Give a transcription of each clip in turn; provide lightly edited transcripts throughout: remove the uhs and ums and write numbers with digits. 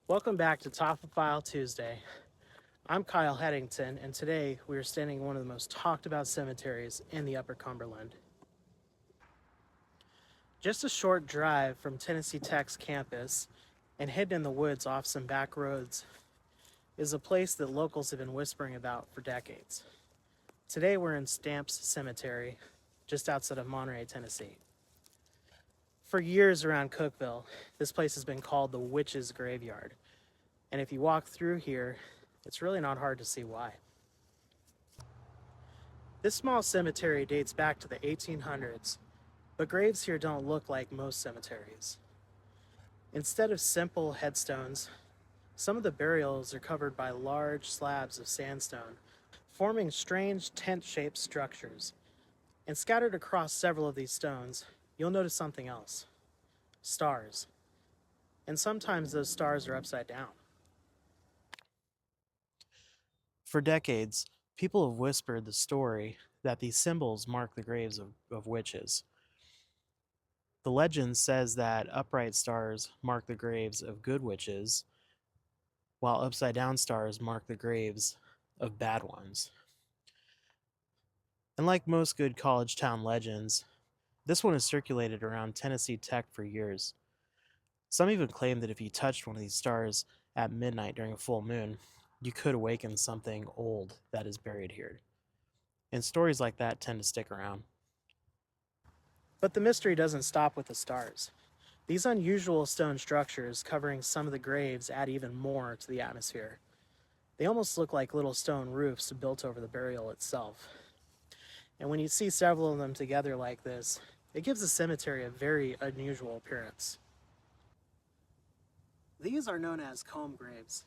Welcome back to Taphophile Tuesday. I'm Kyle Headington, and today we are standing in one of the most talked about cemeteries in the Upper Cumberland. Just a short drive from Tennessee Tech's campus and hidden in the woods off some back roads is a place that locals have been whispering about for decades. Today we're in Stamps Cemetery, just outside of Monterey, Tennessee. For years around Cookeville, this place has been called the Witch's Graveyard. And if you walk through here, it's really not hard to see why. This small cemetery dates back to the 1800s, but graves here don't look like most cemeteries. Instead of simple headstones, some of the burials are covered by large slabs of sandstone, forming strange tent-shaped structures. And scattered across several of these stones, you'll notice something else: stars. And sometimes those stars are upside down. For decades, people have whispered the story that these symbols mark the graves of witches. The legend says that upright stars mark the graves of good witches, while upside down stars mark the graves of bad ones. And like most good college town legends, this one has circulated around Tennessee Tech for years. Some even claim that if you touched one of these stars at midnight during a full moon, you could awaken something old that is buried here. And stories like that tend to stick around. But the mystery doesn't stop with the stars. These unusual stone structures covering some of the graves add even more to the atmosphere. They almost look like little stone roofs built over the burial itself. And when you see several of them together like this, it gives the cemetery a very unusual appearance. These are known as comb graves,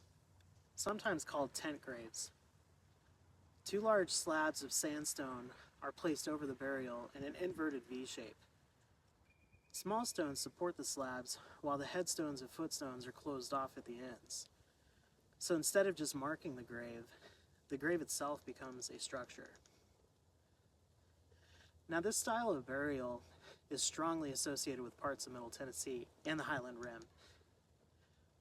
sometimes called tent graves. Two large slabs of sandstone are placed over the burial in an inverted V shape. Small stones support the slabs, while the headstones and footstones are closed off at the ends. So instead of just marking the grave itself becomes a structure. Now, this style of burial is strongly associated with parts of Middle Tennessee and the Highland Rim.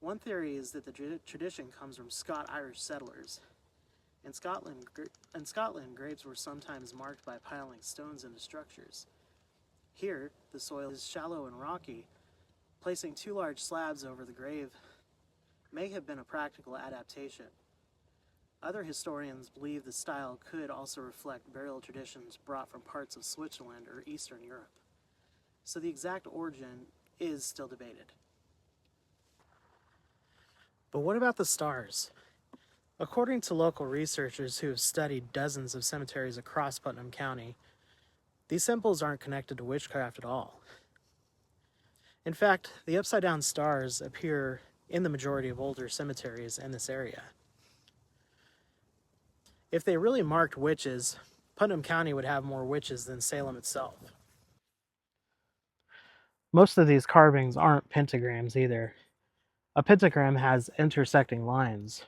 One theory is that the tradition comes from Scot-Irish settlers. In Scotland, graves were sometimes marked by piling stones into structures. Here, the soil is shallow and rocky. Placing two large slabs over the grave may have been a practical adaptation. Other historians believe the style could also reflect burial traditions brought from parts of Switzerland or Eastern Europe. So the exact origin is still debated. But what about the stars? According to local researchers who have studied dozens of cemeteries across Putnam County, these symbols aren't connected to witchcraft at all. In fact, the upside-down stars appear in the majority of older cemeteries in this area. If they really marked witches, Putnam County would have more witches than Salem itself. Most of these carvings aren't pentagrams either. A pentagram has intersecting lines.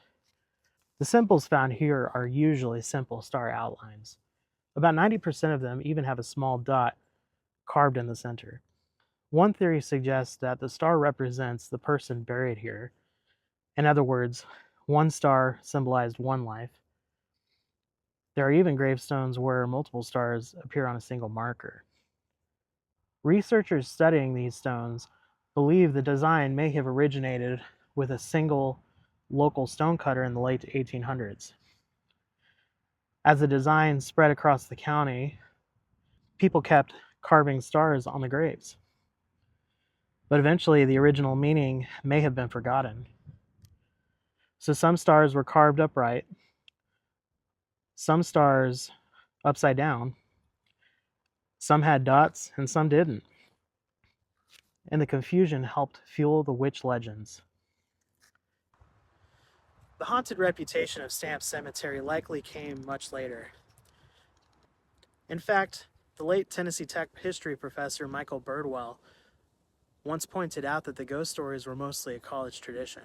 The symbols found here are usually simple star outlines. About 90% of them even have a small dot carved in the center. One theory suggests that the star represents the person buried here. In other words, one star symbolized one life. There are even gravestones where multiple stars appear on a single marker. Researchers studying these stones believe the design may have originated with a single local stonecutter in the late 1800s. As the design spread across the county, people kept carving stars on the graves. But eventually, the original meaning may have been forgotten. So some stars were carved upright, some stars upside down, some had dots, and some didn't. And the confusion helped fuel the witch legends. The haunted reputation of Stamps Cemetery likely came much later. In fact, the late Tennessee Tech history professor Michael Birdwell once pointed out that the ghost stories were mostly a college tradition.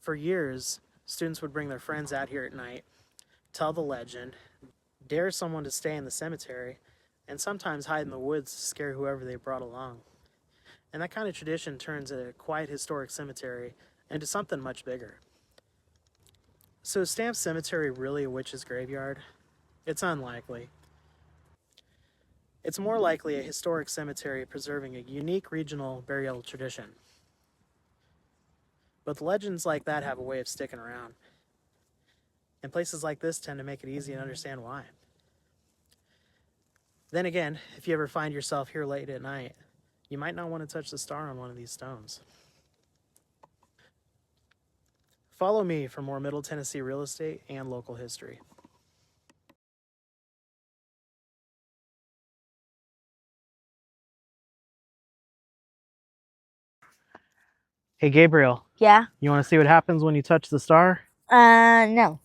For years, students would bring their friends out here at night, tell the legend, dare someone to stay in the cemetery, and sometimes hide in the woods to scare whoever they brought along. And that kind of tradition turns a quiet historic cemetery into something much bigger. So is Stamp Cemetery really a witch's graveyard? It's unlikely. It's more likely a historic cemetery preserving a unique regional burial tradition. But legends like that have a way of sticking around. And places like this tend to make it easy to understand why. Then again, if you ever find yourself here late at night, you might not want to touch the star on one of these stones. Follow me for more Middle Tennessee real estate and local history. Hey Gabriel, Yeah. you want to see what happens when you touch the star? No.